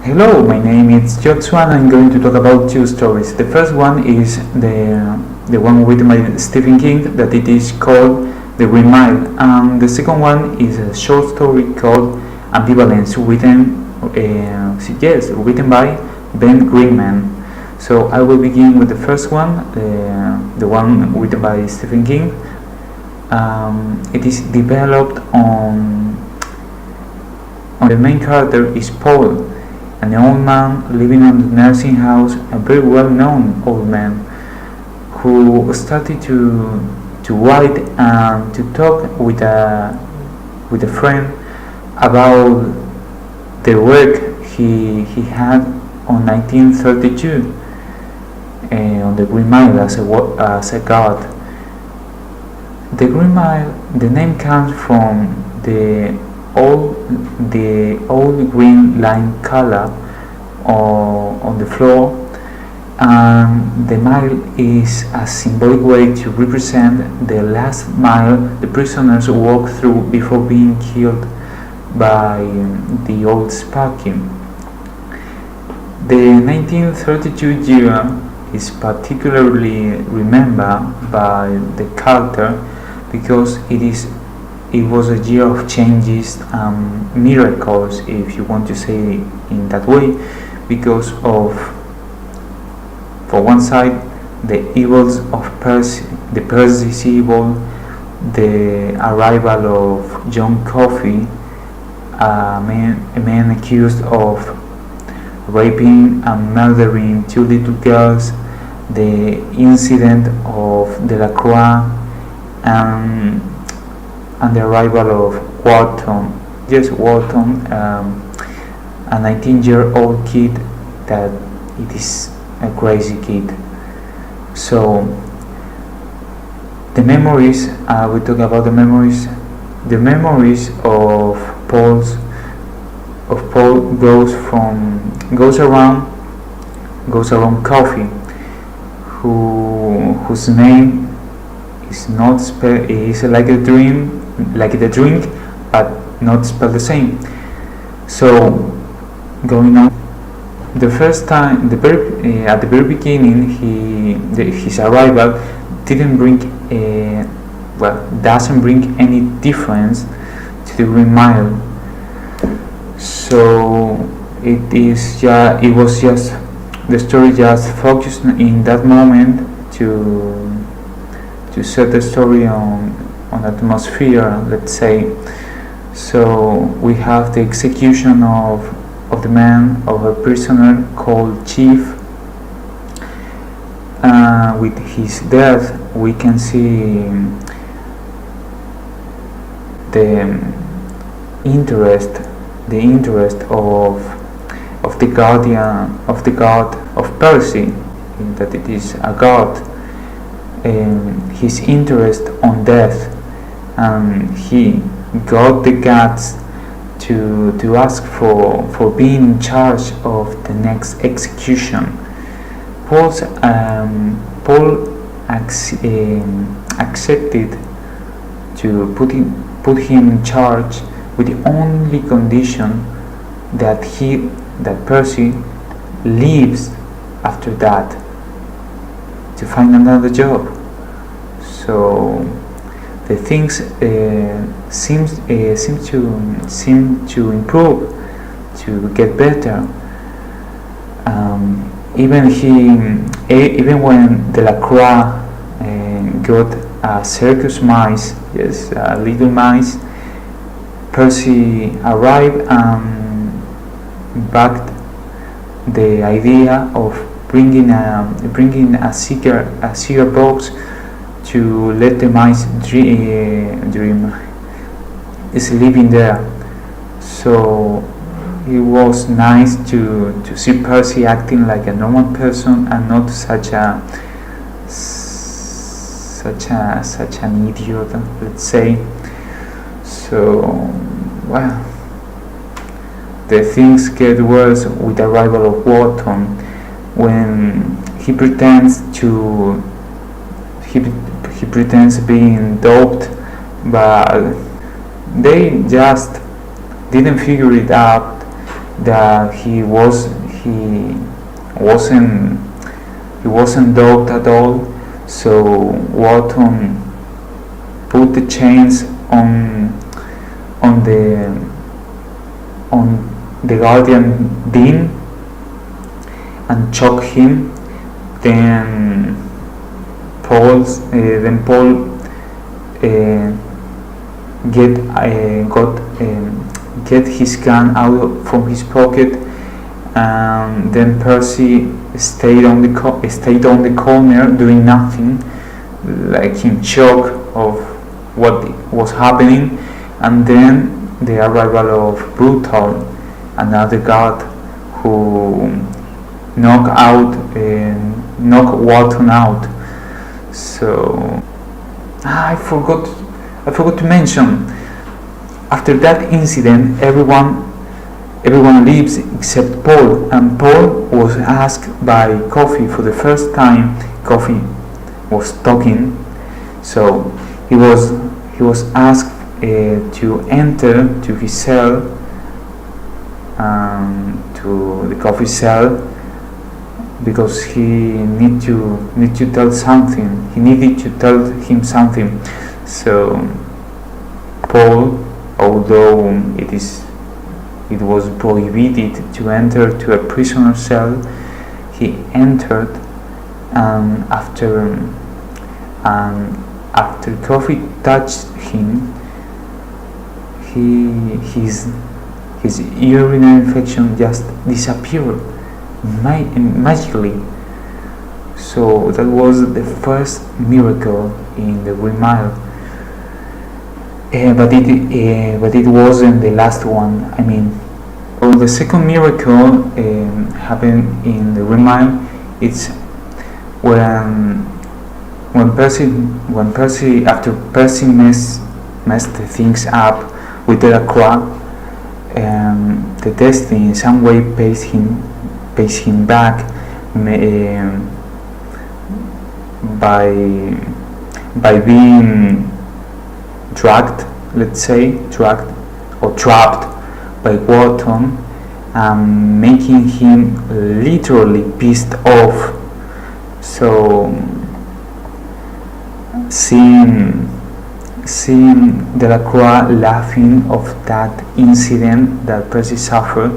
Hello, my name is Joshua and I'm going to talk about two stories. The first one is the one written by Stephen King, that it is called The Green Mile, and the second one is a short story called Ambvivalence, written by Ben Greenman. So I will begin with the first one, the one written by Stephen King. It is developed on the main character is Paul, an old man living in a nursing house, a very well-known old man who started to write and to talk with a friend about the work he had on 1932 on the Green Mile as a guard. The Green Mile, the name comes from the old green line color on the floor, and the mile is a symbolic way to represent the last mile the prisoners walk through before being killed by the old Sparky. The 1932 year is particularly remembered by the character because it was a year of changes and miracles, if you want to say in that way, because of, for one side, the evils of the Percy's evil, the arrival of John Coffey, a man accused of raping and murdering two little girls, the incident of Delacroix, and the arrival of Wharton, a 19-year-old kid that it is a crazy kid. So the memories, we talk about the memories of Paul goes around Coffee, whose name is not is like the drink, but not spelled the same. So going on, the first time, at the very beginning, his arrival doesn't bring any difference to the Green Mile. So it was just the story just focused in that moment to set the story on atmosphere, let's say. So we have the execution of a prisoner called Chief. With his death, we can see the interest of the guardian of the god of Percy, in that it is a god. His interest on death, and he got the guts to ask for being in charge of the next execution. Paul accepted to put him in charge with the only condition that Percy leaves after that to find another job. So the things seem to improve, to get better. Even when Delacroix got a circus mice, little mice, Percy arrived and backed the idea of bringing a cigar box to let the mice dream sleeping there. So it was nice to see Percy acting like a normal person and not such an idiot, let's say. So, well, the things get worse with the arrival of Wharton, when he pretends being doped, but they just didn't figure it out that he wasn't dogged at all. So Walton put the chains on the guardian Dean and choked him. Then Paul get his gun out from his pocket, and then Percy stayed on the corner doing nothing, like in shock of what was happening. And then the arrival of Brutal, another guard, who knocked Walton out. So I forgot to mention, after that incident, everyone leaves except Paul, and Paul was asked by Coffee for the first time. Coffee was talking, so he was asked to enter to his cell, to the Coffee cell, because he needed to tell something. He needed to tell him something. So Paul, although it was prohibited to enter to a prisoner cell, he entered, and after Coffee touched him, his urinary infection just disappeared magically. So that was the first miracle in the Green Mile. But it wasn't the last one. I mean, the second miracle happened in the Green Mile. It's when Percy, after Percy messed things up with Delacroix, the destiny in some way pays him back by being dragged or trapped by Walton, making him literally pissed off. So seeing Delacroix laughing of that incident that Percy suffered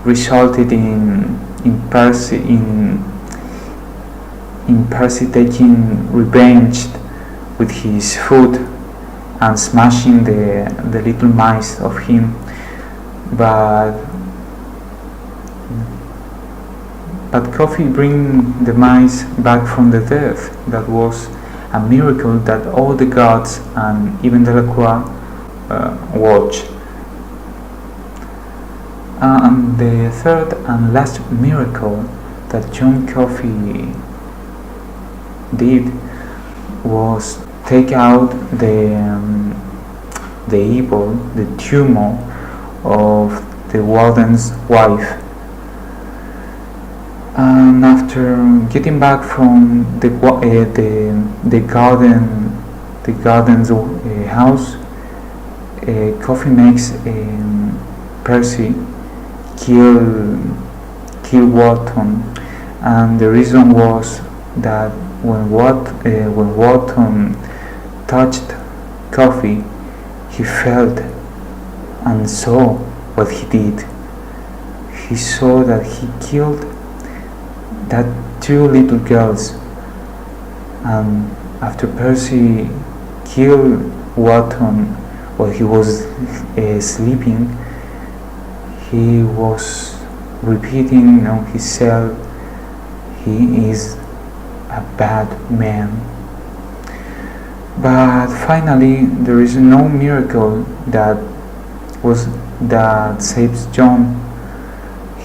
resulted in Percy taking revenge with his foot and smashing the little mice of him. But Coffee bring the mice back from the dead. That was a miracle that all the gods and even Delacroix watched. And the third and last miracle that John Coffey did was take out the evil, the tumor of the warden's wife. And after getting back from the garden's house, Coffee makes Percy kill Walton, and the reason was that when Walton touched Coffee, he felt and saw what he did. He saw that he killed that two little girls, and after Percy killed Walton while he was sleeping, he was repeating on his cell, "He is a bad man." But finally, there is no miracle that saves John.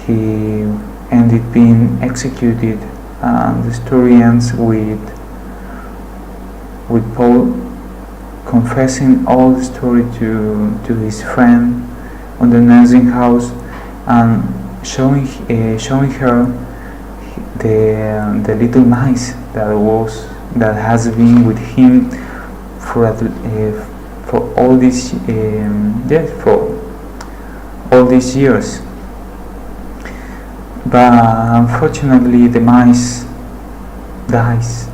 He ended being executed, and the story ends with Paul confessing all the story to his friend on the nursing house, and showing her the little mice that has been with him for all these all these years. But unfortunately, the mice dies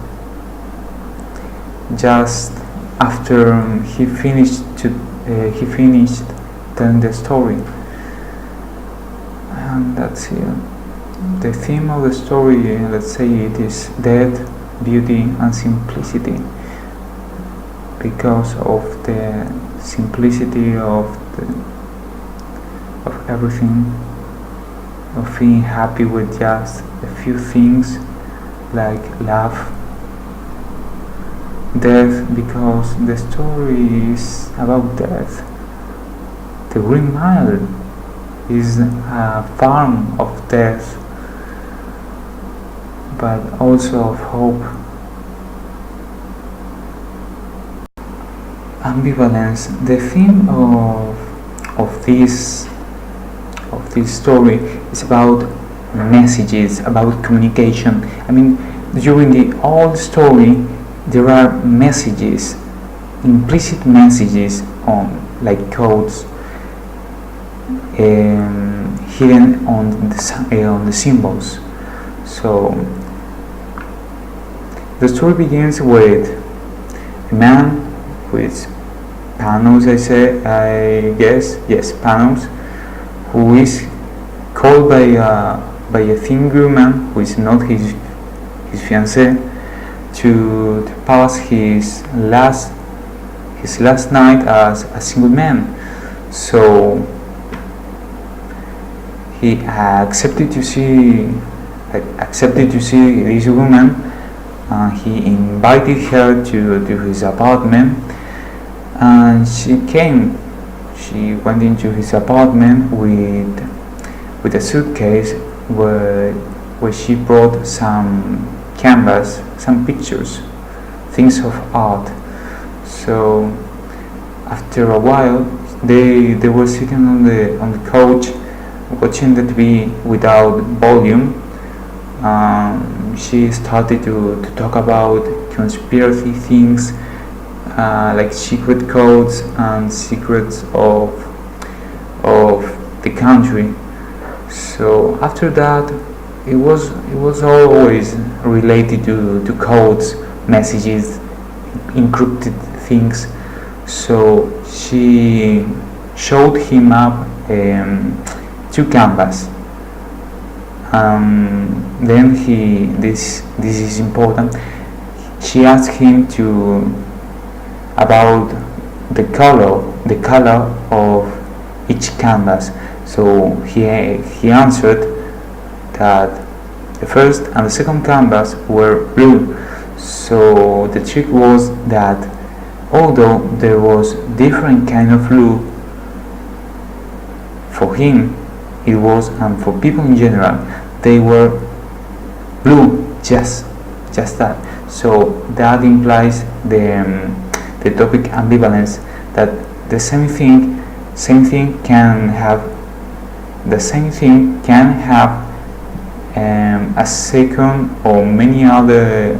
just after he finished telling the story, and that's it. The theme of the story, let's say, it is death, beauty, and simplicity. Because of the simplicity of everything, of being happy with just a few things like love, death, because the story is about death. The Green Mile is a farm of death, but also of hope. Ambivalence. The theme of this story is about messages, about communication. I mean, during the whole story, there are messages, implicit messages on like codes, hidden on the symbols. So the story begins with a man with panels, I guess, yes, panels, who is called by a thin woman who is not his fiancée to pass his last night as a single man. So he accepted to see this woman. He invited her to his apartment, and she came. She went into his apartment with a suitcase where she brought some canvas, some pictures, things of art. So after a while, they were sitting on the couch watching the TV without volume. She started to talk about conspiracy things, like secret codes and secrets of the country. So after that, it was always related to codes, messages, encrypted things. So she showed him up two canvas. Then this is important. She asked him about the color of each canvas. So he answered that the first and the second canvas were blue. So the trick was that although there was different kind of blue, for him it was, and for people in general, they were blue, just that. So that implies the topic ambivalence, that the same thing can have a second or many other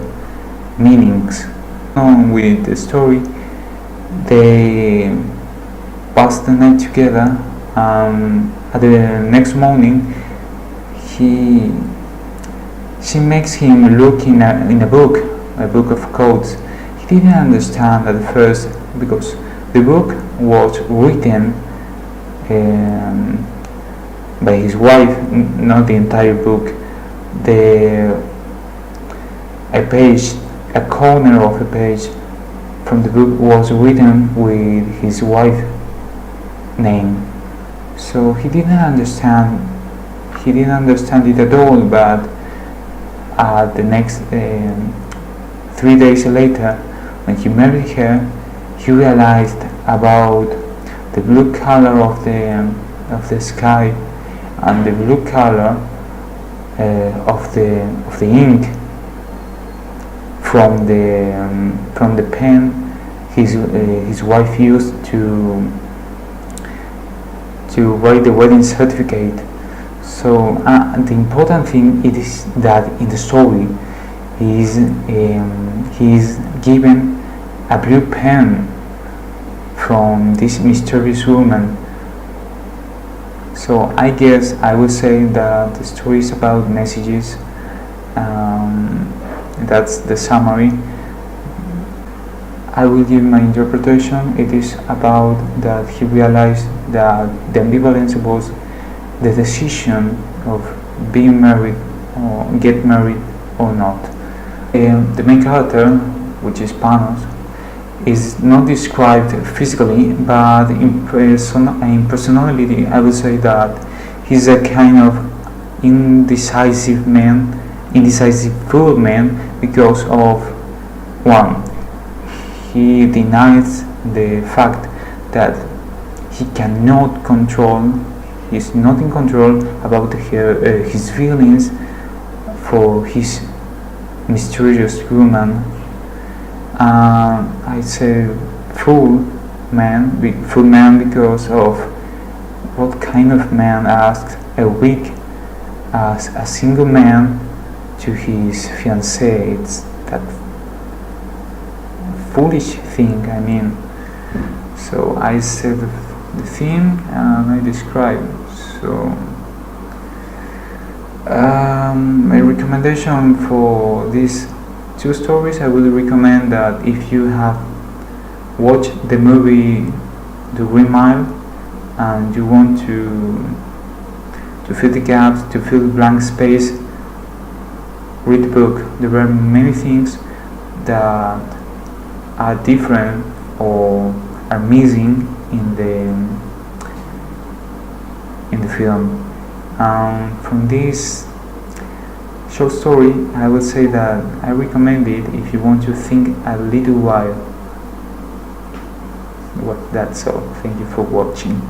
meanings. On with the story, they passed the night together. At the next morning, she makes him look in a book of codes. He didn't understand at first, because the book was written by his wife, not the entire book. A corner of a page from the book was written with his wife's name. So he didn't understand it at all. But the next 3 days later, when he married her, he realized about the blue color of the sky and the blue color of the ink from the pen his wife used to write the wedding certificate. So the important thing is that in the story he is given a blue pen from this mysterious woman. So I guess I would say that the story is about messages. That's the summary. I will give my interpretation. It is about that he realized that the ambivalence was the decision of being married or get married or not. The main character, which is Panos, is not described physically, but in personality I would say that he's a kind of indecisive fool man, because of one, he denies the fact that he cannot control, he's not in control about his feelings for his mysterious woman. I say fool man because of what kind of man asks a week as a single man to his fiancée. It's that foolish thing, I mean. So I said the theme and I describe. So my recommendation for these two stories, I would recommend that if you have watched the movie The Green Mile and you want to fill the gaps, to fill the blank space, read the book. There are many things that are different or are missing in the film. From this short story, I would say that I recommend it if you want to think a little while. That's all. Thank you for watching.